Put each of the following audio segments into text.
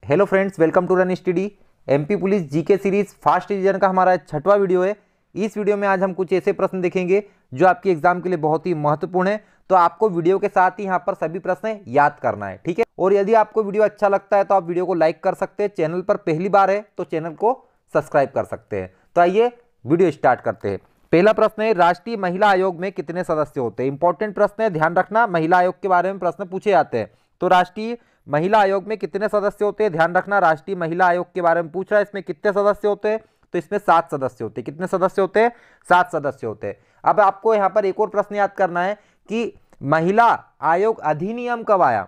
Hello friends, welcome to run study. MP police GK series fast revision का हमारा छठवां video है। इस वीडियो में आज हम कुछ ऐसे प्रश्न देखेंगे जो आपके एग्जाम के लिए बहुत ही महत्वपूर्ण है। तो आपको वीडियो के साथ ही यहाँ पर सभी प्रश्न याद करना है, ठीक है। और यदि आपको वीडियो अच्छा लगता है तो आप वीडियो को लाइक कर सकते हैं। चैनल पर पहली बार है तो चैनल को सब्सक्राइब कर सकते हैं। तो आइए वीडियो स्टार्ट करते हैं। पहला प्रश्न है, राष्ट्रीय महिला आयोग में कितने सदस्य होते हैं। इंपॉर्टेंट प्रश्न है, ध्यान रखना। महिला आयोग के बारे में प्रश्न पूछे जाते हैं। तो राष्ट्रीय महिला आयोग में कितने सदस्य होते हैं, ध्यान रखना। राष्ट्रीय महिला आयोग के बारे में पूछ रहा है, इसमें कितने सदस्य होते हैं। तो इसमें 7 सदस्य होते हैं। कितने सदस्य होते हैं? 7 सदस्य होते हैं। अब आपको यहां पर एक और प्रश्न याद करना है कि महिला आयोग अधिनियम कब आया।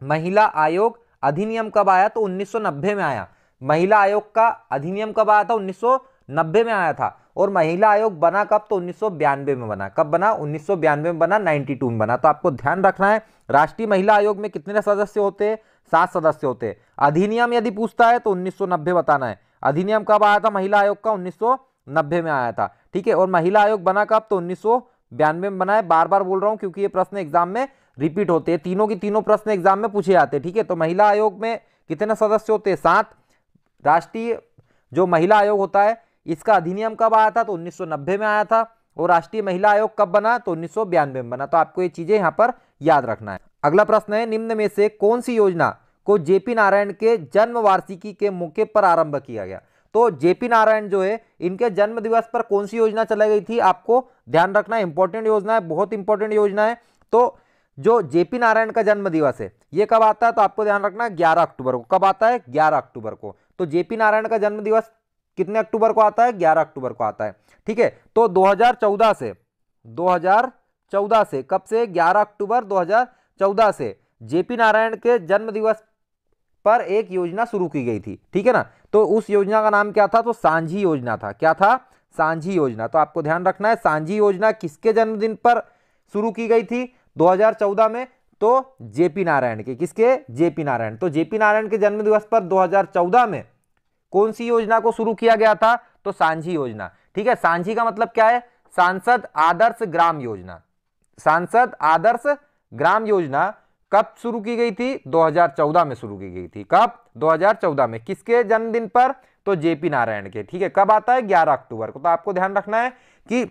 महिला आयोग अधिनियम कब आया? तो 1990 में आया। महिला आयोग का अधिनियम कब आया था? 1990 में आया था। और महिला आयोग बना कब? तो 1992 में बना। कब बना? 1992 में बना, 92 में बना। तो आपको ध्यान रखना है, राष्ट्रीय महिला आयोग में कितने सदस्य होते हैं? 7 सदस्य होते हैं। अधिनियम यदि पूछता है तो 1990 बताना है। अधिनियम कब आया था महिला आयोग का? 1990 में आया था, ठीक है। और महिला आयोग बना कब? तो 1992 में बना है। बार बार बोल रहा हूं क्योंकि ये प्रश्न एग्जाम में रिपीट होते हैं। तीनों की तीनों प्रश्न एग्जाम में पूछे जाते हैं, ठीक है। तो महिला आयोग में कितने सदस्य होते हैं? 7। राष्ट्रीय जो महिला आयोग होता है इसका अधिनियम कब आया था? तो 1990 में आया था। और राष्ट्रीय महिला आयोग कब बना? तो 1992 में बना। तो आपको ये चीजें यहां पर याद रखना है। अगला प्रश्न है, निम्न में से कौन सी योजना को जेपी नारायण के जन्म वार्षिकी के मौके पर आरंभ किया गया। तो जेपी नारायण जो है इनके जन्म दिवस पर कौन सी योजना चलाई गई थी, आपको ध्यान रखना है। इंपॉर्टेंट योजना है, बहुत इंपॉर्टेंट योजना है। तो जो जेपी नारायण का जन्म दिवस है ये कब आता है? तो आपको ध्यान रखना है 11 अक्टूबर को। कब आता है? 11 अक्टूबर को। तो जेपी नारायण का जन्म दिवस कितने अक्टूबर को आता है? 11 अक्टूबर को आता है, ठीक है। तो 2014 से कब से? 11 अक्टूबर 2014 से जेपी नारायण के जन्म दिवस पर एक योजना शुरू की गई थी, ठीक है ना। तो उस योजना का नाम क्या था? तो सांझी योजना था। क्या था? सांझी योजना। तो आपको ध्यान रखना है, सांझी योजना किसके जन्मदिन पर शुरू की गई थी 2014 में? तो जेपी नारायण के। किसके? जेपी नारायण। तो जेपी नारायण के जन्म दिवस पर 2014 में कौन सी योजना को शुरू किया गया था? तो सांझी योजना, ठीक है। सांझी का मतलब क्या है? सांसद आदर्श ग्राम योजना। सांसद आदर्श ग्राम योजना कब शुरू की गई थी? 2014 में शुरू की गई थी। कब? 2014 में। किसके जन्मदिन पर? तो जेपी नारायण के, ठीक है। कब आता है? 11 अक्टूबर को। तो आपको ध्यान रखना है कि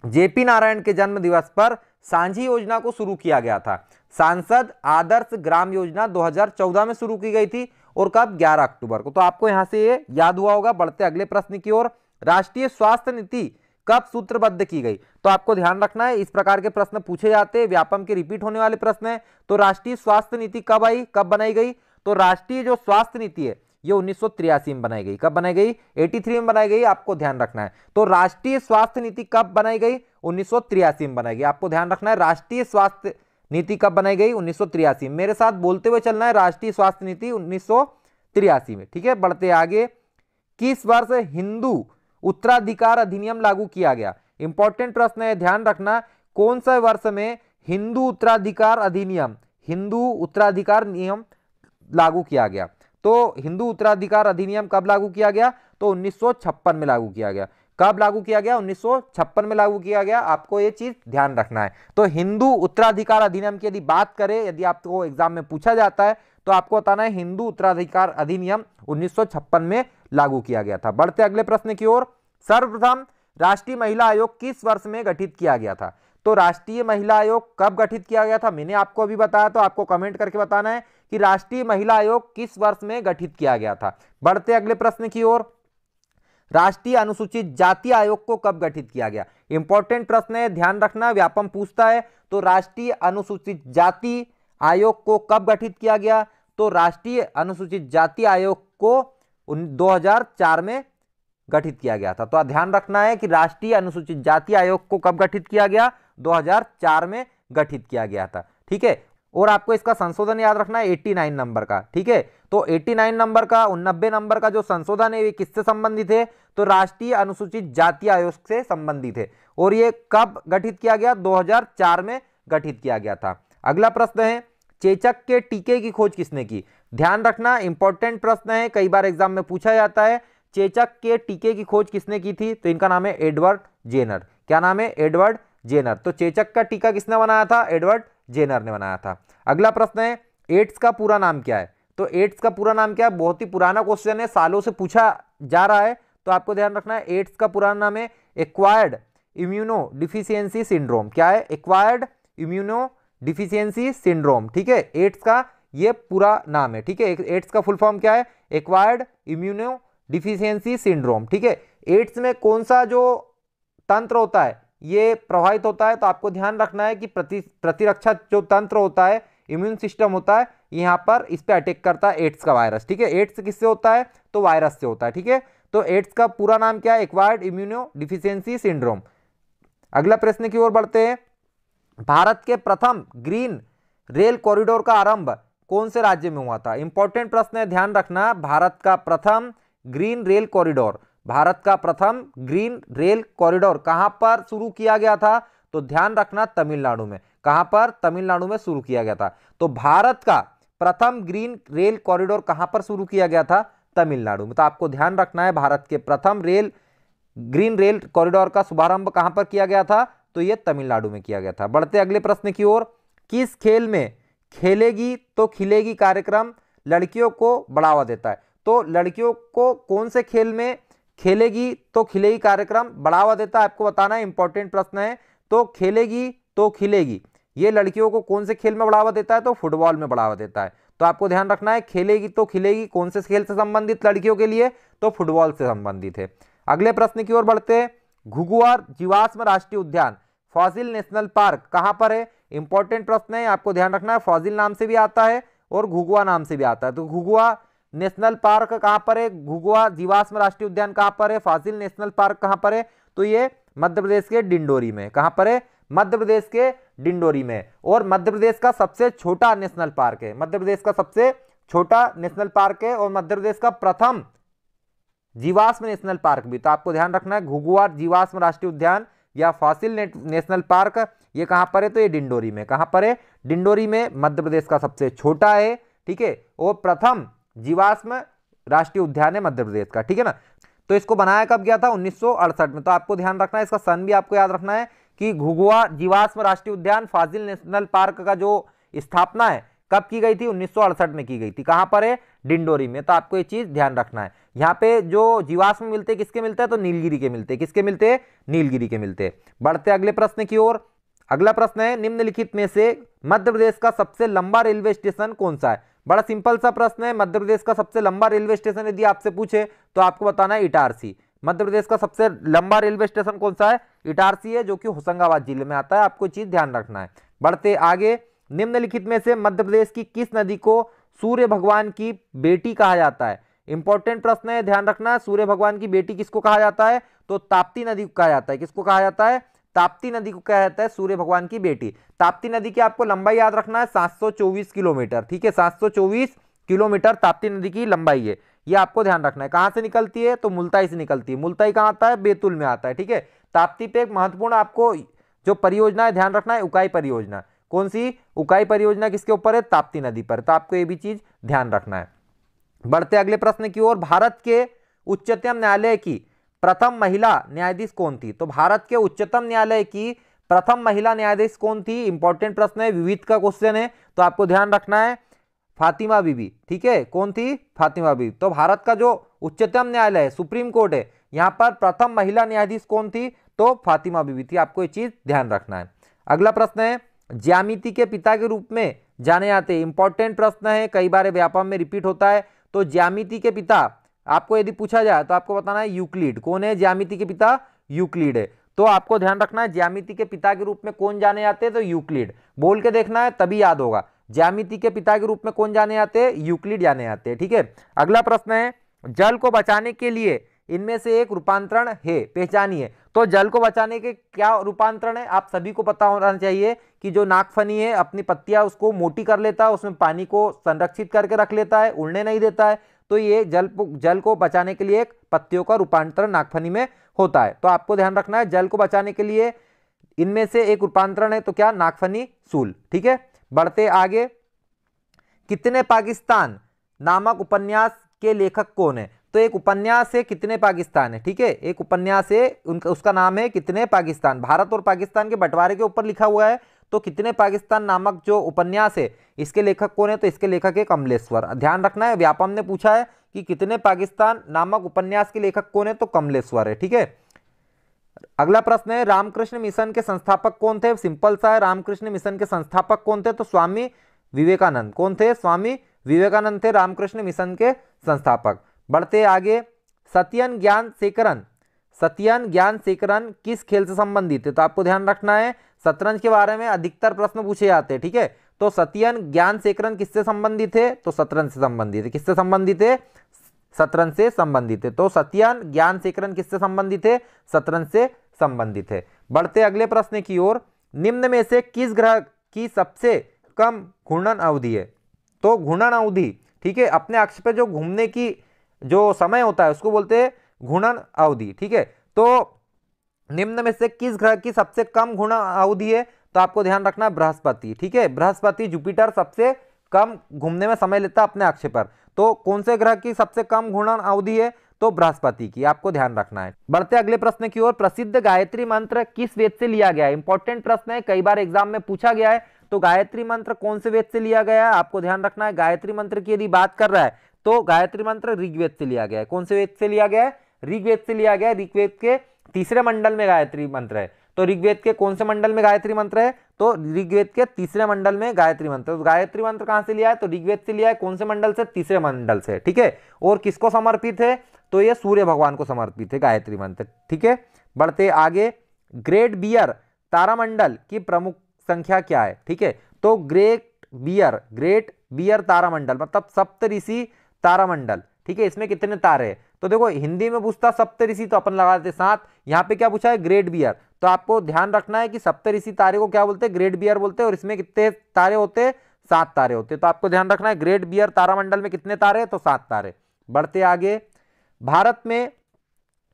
जेपी नारायण के जन्म दिवस पर सांझी योजना को शुरू किया गया था। सांसद आदर्श ग्राम योजना 2014 में शुरू की गई थी। और कब? 11 अक्टूबर को। तो आपको यहां से ये याद हुआ होगा। बढ़ते अगले प्रश्न की ओर। राष्ट्रीय स्वास्थ्य नीति कब सूत्रबद्ध की गई? तो आपको ध्यान रखना है, इस प्रकार के प्रश्न पूछे जाते हैं, व्यापम के रिपीट होने वाले प्रश्न है। तो राष्ट्रीय स्वास्थ्य नीति कब आई, कब बनाई गई? तो राष्ट्रीय जो स्वास्थ्य नीति है ये 1983 में बनाई गई। कब बनाई गई? 83 में बनाई गई। आपको ध्यान रखना है। तो राष्ट्रीय स्वास्थ्य नीति कब बनाई गई? 1983 में बनाई गई। आपको ध्यान रखना है, राष्ट्रीय स्वास्थ्य नीति कब बनाई गई? 1983 में। मेरे साथ बोलते हुए चलना है, राष्ट्रीय स्वास्थ्य नीति 1983 में, ठीक है। बढ़ते आगे। किस वर्ष हिंदू उत्तराधिकार अधिनियम लागू किया गया? इंपॉर्टेंट प्रश्न है, ध्यान रखना। कौन सा वर्ष में हिंदू उत्तराधिकार अधिनियम, हिंदू उत्तराधिकार नियम लागू किया गया? तो हिंदू उत्तराधिकार अधिनियम कब लागू किया गया? तो 1956 में लागू किया गया। कब लागू किया गया? 1956 में लागू किया गया। आपको ये चीज ध्यान रखना है। तो हिंदू उत्तराधिकार अधिनियम की यदि बात करें, यदि आपको एग्जाम में पूछा जाता है तो आपको बताना है हिंदू उत्तराधिकार अधिनियम 1956 में लागू किया गया था। बढ़ते अगले प्रश्न की ओर। सर्वप्रथम राष्ट्रीय महिला आयोग किस वर्ष में गठित किया गया था? तो राष्ट्रीय महिला आयोग कब गठित किया गया था? मैंने आपको अभी बताया, तो आपको कमेंट करके बताना है कि राष्ट्रीय महिला आयोग किस वर्ष में गठित किया गया था। बढ़ते अगले प्रश्न की ओर। राष्ट्रीय अनुसूचित जाति आयोग को कब गठित किया गया? इंपॉर्टेंट प्रश्न है, ध्यान रखना, व्यापम पूछता है। तो राष्ट्रीय अनुसूचित जाति आयोग को कब गठित किया गया? तो राष्ट्रीय अनुसूचित जाति आयोग को 2004 में गठित किया गया था। तो ध्यान रखना है कि राष्ट्रीय अनुसूचित जाति आयोग को कब गठित किया गया? 2004 में गठित किया गया था, ठीक है। और आपको इसका संशोधन याद रखना है 89 नंबर का, ठीक है। तो 89 नंबर का 89 नंबर का जो संशोधन है ये किससे संबंधित है? तो राष्ट्रीय अनुसूचित जाति आयोग से संबंधित है। और ये कब गठित किया गया? 2004 में गठित किया गया था। अगला प्रश्न है, चेचक के टीके की खोज किसने की? ध्यान रखना, इंपॉर्टेंट प्रश्न है, कई बार एग्जाम में पूछा जाता है। चेचक के टीके की खोज किसने की थी? तो इनका नाम है एडवर्ड जेनर। क्या नाम है? Edward Jenner. तो चेचक का टीका किसने बनाया था? एडवर्ड जेनर ने बनाया था। अगला प्रश्न है, एड्स का पूरा नाम क्या है? तो एड्स का पूरा नाम क्या है? बहुत ही पुराना क्वेश्चन है, सालों से पूछा जा रहा है, तो आपको ध्यान रखना है एड्स का पूरा नाम है एक्वायर्ड इम्यूनो डिफिशियंसी सिंड्रोम। क्या है? Acquired immuno deficiency syndrome. ठीक है, एड्स का ये पूरा नाम है। ठीक है, एड्स का फुल फॉर्म क्या है? Acquired immuno deficiency syndrome. ठीक है, एड्स में कौन सा जो तंत्र होता है ये प्रभावित होता है? तो आपको ध्यान रखना है कि प्रतिरक्षा जो तंत्र होता है, इम्यून सिस्टम होता है, यहाँ पर इस पे अटैक करता है एड्स का वायरस। ठीक है, एड्स किससे होता है? तो वायरस से होता है। ठीक है, तो एड्स का पूरा नाम क्या है? Acquired immuno deficiency syndrome. अगला प्रश्न की ओर बढ़ते हैं। भारत के प्रथम ग्रीन रेल कॉरिडोर का आरंभ कौन से राज्य में हुआ था? इंपॉर्टेंट प्रश्न है, ध्यान रखना। भारत का प्रथम ग्रीन रेल कॉरिडोर, भारत का प्रथम ग्रीन रेल कॉरिडोर कहां पर शुरू किया गया था? तो ध्यान रखना तमिलनाडु में। कहां पर? तमिलनाडु में शुरू किया गया था। तो भारत का प्रथम ग्रीन रेल कॉरिडोर कहां पर शुरू किया गया था? तमिलनाडु में। तो आपको ध्यान रखना है भारत के प्रथम ग्रीन रेल कॉरिडोर का शुभारंभ कहां पर किया गया था? तो यह तमिलनाडु में किया गया था। बढ़ते अगले प्रश्न की ओर। किस खेल में खेलेगी तो खिलेगी कार्यक्रम लड़कियों को बढ़ावा देता है? तो लड़कियों को कौन से खेल में खेलेगी तो खिलेगी कार्यक्रम बढ़ावा देता है? आपको बताना है, इंपॉर्टेंट प्रश्न है। तो खेलेगी तो खिलेगी ये लड़कियों को कौन से खेल में बढ़ावा देता है? तो फुटबॉल में बढ़ावा देता है। तो आपको ध्यान रखना है, खेलेगी तो खिलेगी कौन से खेल से संबंधित लड़कियों के लिए? तो फुटबॉल से संबंधित है। अगले प्रश्न की ओर बढ़ते हैं। घुघुआ जीवाश्म राष्ट्रीय उद्यान फॉसिल नेशनल पार्क कहां पर है? इंपॉर्टेंट प्रश्न है, आपको ध्यान रखना है। फॉसिल नाम से भी आता है और घुघुआ नाम से भी आता है। तो घुघुआ नेशनल पार्क कहां पर है? घुघुआ जीवाश्म राष्ट्रीय उद्यान कहां पर है? फॉसिल नेशनल पार्क कहां पर है? तो ये मध्य प्रदेश के डिंडोरी में। कहां पर है? मध्य प्रदेश के डिंडोरी में। और मध्य प्रदेश का सबसे छोटा नेशनल पार्क है, मध्य प्रदेश का सबसे छोटा नेशनल पार्क है, और मध्य प्रदेश का प्रथम जीवाश्म नेशनल पार्क भी। तो आपको ध्यान रखना है, घुघुआ जीवाश्म राष्ट्रीय उद्यान या फॉसिल नेशनल पार्क ये कहां पर है? तो ये डिंडोरी में। कहां पर है? डिंडोरी में। मध्य प्रदेश का सबसे छोटा है, ठीक है, और प्रथम जीवाश्म राष्ट्रीय उद्यान है मध्य प्रदेश का। ठीक है ना। तो इसको बनाया कब गया था? 1968 में। तो आपको ध्यान रखना है, इसका सन भी आपको याद रखना है कि घुघुआ जीवाश्म राष्ट्रीय उद्यान फॉसिल नेशनल पार्क का जो स्थापना है कब की गई थी? 1968 में की गई थी। कहां पर है? डिंडोरी में। तो आपको ये चीज ध्यान रखना है। यहाँ पे जो जीवाश्म मिलते हैं किसके मिलते हैं? तो नीलगिरी के मिलते हैं। किसके मिलते हैं? नीलगिरी के मिलते हैं। बढ़ते अगले प्रश्न की ओर। अगला प्रश्न है, निम्नलिखित में से मध्य प्रदेश का सबसे लंबा रेलवे स्टेशन कौन सा है? बड़ा सिंपल सा प्रश्न है। मध्य प्रदेश का सबसे लंबा रेलवे स्टेशन यदि आपसे पूछे तो आपको बताना है इटारसी। मध्य प्रदेश का सबसे लंबा रेलवे स्टेशन कौन सा है? इटारसी है, जो कि होशंगाबाद जिले में आता है। आपको चीज ध्यान रखना है। बढ़ते आगे। निम्नलिखित में से मध्य प्रदेश की किस नदी को सूर्य भगवान की बेटी कहा जाता है? इंपॉर्टेंट प्रश्न है, ध्यान रखना। सूर्य भगवान की बेटी किसको कहा जाता है? तो ताप्ती नदी को कहा जाता है। किसको कहा जाता है? ताप्ती नदी को कहा जाता है सूर्य भगवान की बेटी। ताप्ती नदी की आपको लंबाई याद रखना है 724 किलोमीटर। ठीक है, 724 किलोमीटर ताप्ती नदी की लंबाई है, ये आपको ध्यान रखना है। कहां से निकलती है? तो मुल्ताई से निकलती है। मुल्ताई कहां आता है? बैतूल में आता है। ठीक है, ताप्ती पे एक महत्वपूर्ण आपको जो परियोजना है ध्यान रखना है, उकाई परियोजना। कौन सी? उकाई परियोजना किसके ऊपर है? ताप्ती नदी पर। तो आपको ये भी चीज ध्यान रखना है। बढ़ते अगले प्रश्न की ओर। भारत के उच्चतम न्यायालय की प्रथम महिला न्यायाधीश कौन थी? तो भारत के उच्चतम न्यायालय की प्रथम महिला न्यायाधीश कौन थी? इंपॉर्टेंट प्रश्न है, विविध का क्वेश्चन है, तो आपको ध्यान रखना है फातिमा बीबी। ठीक है, कौन थी? फातिमा बीबी। तो भारत का जो उच्चतम न्यायालय है, सुप्रीम कोर्ट है, यहां पर प्रथम महिला न्यायाधीश कौन थी? तो फातिमा बीबी थी। आपको ये चीज ध्यान रखना है। अगला प्रश्न है, ज्यामिति के पिता के रूप में जाने जाते हैं। इंपॉर्टेंट प्रश्न है, कई बार व्यापम में रिपीट होता है। तो ज्यामिति के पिता आपको यदि पूछा जाए तो आपको बताना है यूक्लिड। कौन है ज्यामिति के पिता? यूक्लिड है। तो आपको ध्यान रखना है ज्यामिति के पिता के रूप में कौन जाने जाते हैं? तो यूक्लिड। बोल के देखना है तभी याद होगा। ज्यामिति के पिता के रूप में कौन जाने जाते हैं? यूक्लिड जाने जाते हैं। ठीक है, अगला प्रश्न है, जल को बचाने के लिए इनमें से एक रूपांतरण है, पहचानिए। तो जल को बचाने के क्या रूपांतरण है? आप सभी को पता होना चाहिए कि जो नागफनी है अपनी पत्तियां उसको मोटी कर लेता है, उसमें पानी को संरक्षित करके रख लेता है, उड़ने नहीं देता है। तो ये जल को बचाने के लिए एक पत्तियों का रूपांतरण नागफनी में होता है। तो आपको ध्यान रखना है, जल को बचाने के लिए इनमें से एक रूपांतरण है, तो क्या? नागफनी सूल। ठीक है, बढ़ते आगे। कितने पाकिस्तान नामक उपन्यास के लेखक कौन है? तो एक उपन्यास है कितने पाकिस्तान है। ठीक है, एक उपन्यास है, उसका नाम है कितने पाकिस्तान। भारत और पाकिस्तान के बंटवारे के ऊपर लिखा हुआ है, तो कितने पाकिस्तान नामक जो उपन्यास है इसके लेखक कौन है, तो इसके लेखक है कमलेश्वर। ध्यान रखना है, व्यापम ने पूछा है कि कितने पाकिस्तान नामक उपन्यास के लेखक कौन है, तो कमलेश्वर है। ठीक है, अगला प्रश्न है रामकृष्ण मिशन के संस्थापक कौन थे। सिंपल सा है, रामकृष्ण मिशन के संस्थापक कौन थे, तो स्वामी विवेकानंद। कौन थे, स्वामी विवेकानंद थे रामकृष्ण मिशन के संस्थापक। बढ़ते आगे, सत्यन ज्ञान सेकरण, सत्यन ज्ञान सेकरण किस खेल से संबंधित है, तो आपको ध्यान रखना है शतरंज के बारे में अधिकतर प्रश्न पूछे जाते हैं। ठीक है, तो सत्यन ज्ञान सेकरण किससे संबंधित है, तो शतरंज से संबंधित है। किससे संबंधित है, शतरंज से संबंधित है। तो सत्यन ज्ञान सेकरण किससे संबंधित है, शतरंज से संबंधित है। बढ़ते अगले प्रश्न की ओर, निम्न में से किस ग्रह की सबसे कम घूर्णन अवधि है, तो घूर्णन अवधि, ठीक है, अपने अक्ष पे जो घूमने की जो समय होता है उसको बोलते हैं घूर्णन अवधि। ठीक है, तो निम्न में से किस ग्रह की सबसे कम घूर्णन अवधि है, तो आपको ध्यान रखना है बृहस्पति। ठीक है, बृहस्पति जुपिटर सबसे कम घूमने में समय लेता है अपने अक्ष पर। तो कौन से ग्रह की सबसे कम घूर्णन अवधि है, तो बृहस्पति की, आपको ध्यान रखना है। बढ़ते अगले प्रश्न की ओर, प्रसिद्ध गायत्री मंत्र किस वेद से लिया गया है। इंपॉर्टेंट प्रश्न है, कई बार एग्जाम में पूछा गया है। तो गायत्री मंत्र कौन से वेद से लिया गया है, आपको ध्यान रखना है। गायत्री मंत्र की यदि बात कर रहा है तो गायत्री मंत्र ऋग्वेद से लिया गया है। कौन से वेद से लिया गया है, ऋग्वेद से लिया गया है। ऋग्वेद के तीसरे मंडल में गायत्री मंत्र है। तो ऋग्वेद के कौन से मंडल में गायत्री मंत्र है, तो ऋग्वेद के तीसरे मंडल में गायत्री मंत्र। तो गायत्री मंत्र कहां से लिया है, तो ऋग्वेद से लिया है। कौन से मंडल से, तीसरे मंडल से। ठीक है, और किसको समर्पित है, तो ये सूर्य भगवान को समर्पित है गायत्री मंत्र। ठीक है, बढ़ते आगे, ग्रेट बियर तारामंडल की प्रमुख संख्या क्या है। ठीक है, तो ग्रेट बियर तारामंडल मतलब सप्तऋषि तारामंडल। ठीक है, इसमें कितने तारे हैं, तो देखो हिंदी में पूछता सप्तऋषि तो अपन लगा देते 7, यहाँ पे क्या पूछा है, ग्रेट बियर। तो आपको ध्यान रखना है कि सप्तऋषि तारे को क्या बोलते हैं, ग्रेट बियर बोलते हैं। और इसमें कितने तारे होते हैं, 7 तारे होते हैं। तो आपको ध्यान रखना है ग्रेट बियर तारामंडल में कितने तारे हैं, तो 7 तारे। बढ़ते आगे, भारत में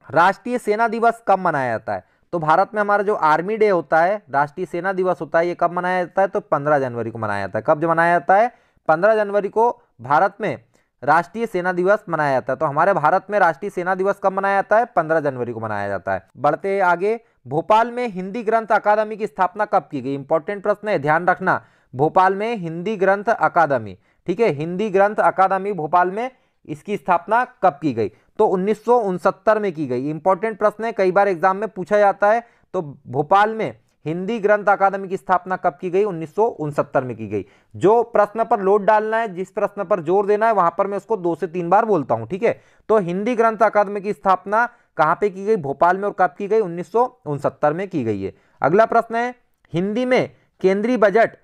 राष्ट्रीय सेना दिवस कब मनाया जाता है, तो भारत में हमारा जो आर्मी डे होता है, राष्ट्रीय सेना दिवस होता है, ये कब मनाया जाता है, तो 15 जनवरी को मनाया जाता है। कब मनाया जाता है, 15 जनवरी को भारत में राष्ट्रीय सेना दिवस मनाया जाता है। तो हमारे भारत में राष्ट्रीय सेना दिवस कब मनाया जाता है, 15 जनवरी को मनाया जाता है। बढ़ते आगे, भोपाल में हिंदी ग्रंथ अकादमी की स्थापना कब की गई। इंपॉर्टेंट प्रश्न है, ध्यान रखना। भोपाल में हिंदी ग्रंथ अकादमी, ठीक है, हिंदी ग्रंथ अकादमी भोपाल में इसकी स्थापना कब की गई, तो 1969 में की गई। इंपॉर्टेंट प्रश्न है, कई बार एग्जाम में पूछा जाता है। तो भोपाल में हिंदी ग्रंथ अकादमी की स्थापना कब की गई, 1969 में की गई। जो प्रश्न पर लोड डालना है, जिस प्रश्न पर जोर देना है, वहां पर मैं उसको 2 से 3 बार बोलता हूं। ठीक है, तो हिंदी ग्रंथ अकादमी की स्थापना कहां पे की गई, भोपाल में, और कब की गई, 1969 में की गई है। अगला प्रश्न है, हिंदी में केंद्रीय बजट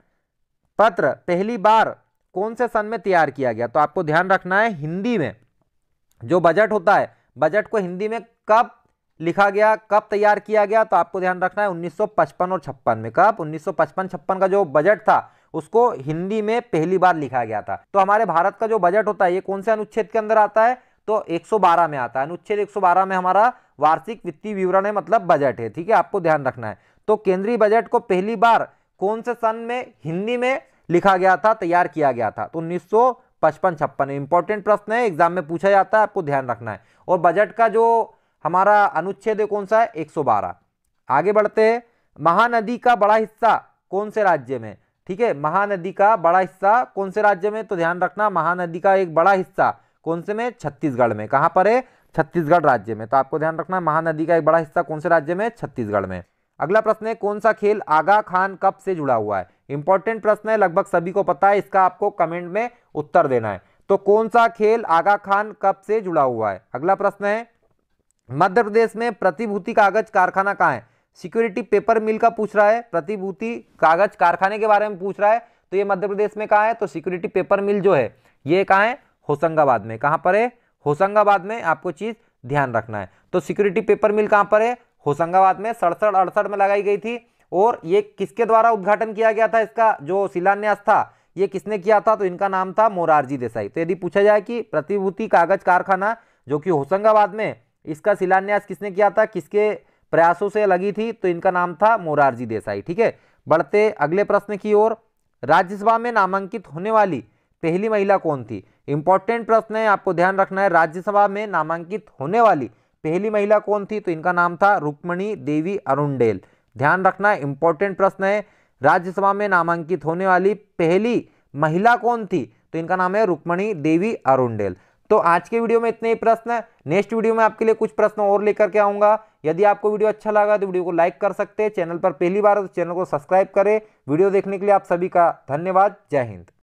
पत्र पहली बार कौन से सन में तैयार किया गया। तो आपको ध्यान रखना है, हिंदी में जो बजट होता है, बजट को हिंदी में कब लिखा गया, कब तैयार किया गया, तो आपको ध्यान रखना है 1955 और 56 में। कब, 1955-56 का जो बजट था उसको हिंदी में पहली बार लिखा गया था। तो हमारे भारत का जो बजट होता है ये कौन से अनुच्छेद के अंदर आता है, तो 112 में आता है। अनुच्छेद 112 में हमारा वार्षिक वित्तीय विवरण है, मतलब बजट है। ठीक है, आपको ध्यान रखना है। तो केंद्रीय बजट को पहली बार कौन से सन में हिंदी में लिखा गया था, तैयार किया गया था, तो 1955-56। इंपॉर्टेंट प्रश्न है, एग्जाम में पूछा जाता है, आपको ध्यान रखना है। और बजट का जो हमारा अनुच्छेद है कौन सा है, 112। आगे बढ़ते हैं, महानदी का बड़ा हिस्सा कौन से राज्य में। ठीक है, महानदी का बड़ा हिस्सा कौन से राज्य में, तो ध्यान रखना महानदी का एक बड़ा हिस्सा कौन से में, छत्तीसगढ़ में। कहां पर है, छत्तीसगढ़ राज्य में। तो आपको ध्यान रखना महानदी का एक बड़ा हिस्सा कौन से राज्य में, छत्तीसगढ़ में। अगला प्रश्न है, कौन सा खेल आगा खान कप से जुड़ा हुआ है। इंपॉर्टेंट प्रश्न है, लगभग सभी को पता है, इसका आपको कमेंट में उत्तर देना है। तो कौन सा खेल आगा खान कप से जुड़ा हुआ है। अगला प्रश्न है, मध्य प्रदेश में प्रतिभूति कागज कारखाना कहाँ है। सिक्योरिटी पेपर मिल का पूछ रहा है, प्रतिभूति कागज कारखाने के बारे में पूछ रहा है। तो ये मध्य प्रदेश में कहाँ है, तो सिक्योरिटी पेपर मिल जो है ये कहाँ है, होशंगाबाद में। कहाँ पर है, होशंगाबाद में। आपको चीज ध्यान रखना है। तो सिक्योरिटी पेपर मिल कहाँ पर है, होशंगाबाद में। 67-68 में लगाई गई थी। और ये किसके द्वारा उद्घाटन किया गया था, इसका जो शिलान्यास था ये किसने किया था, तो इनका नाम था मोरारजी देसाई। तो यदि पूछा जाए कि प्रतिभूति कागज कारखाना जो कि होशंगाबाद में, इसका शिलान्यास किसने किया था, किसके प्रयासों से लगी थी, तो इनका नाम था मोरारजी देसाई। ठीक है, बढ़ते अगले प्रश्न की ओर, राज्यसभा में नामांकित होने वाली पहली महिला कौन थी। इंपॉर्टेंट प्रश्न है, आपको ध्यान रखना है, राज्यसभा में नामांकित होने वाली पहली महिला कौन थी, तो इनका नाम था रुक्मणी देवी अरुणडेल। ध्यान रखना है, इंपॉर्टेंट प्रश्न है। राज्यसभा में नामांकित होने वाली पहली महिला कौन थी? तो इनका नाम है रुक्मणी देवी अरुंडेल। तो आज के वीडियो में इतने ही प्रश्न है। नेक्स्ट वीडियो में आपके लिए कुछ प्रश्न और लेकर के आऊंगा। यदि आपको वीडियो अच्छा लगा तो वीडियो को लाइक कर सकते हैं। चैनल पर पहली बार है तो चैनल को सब्सक्राइब करें। वीडियो देखने के लिए आप सभी का धन्यवाद। जय हिंद।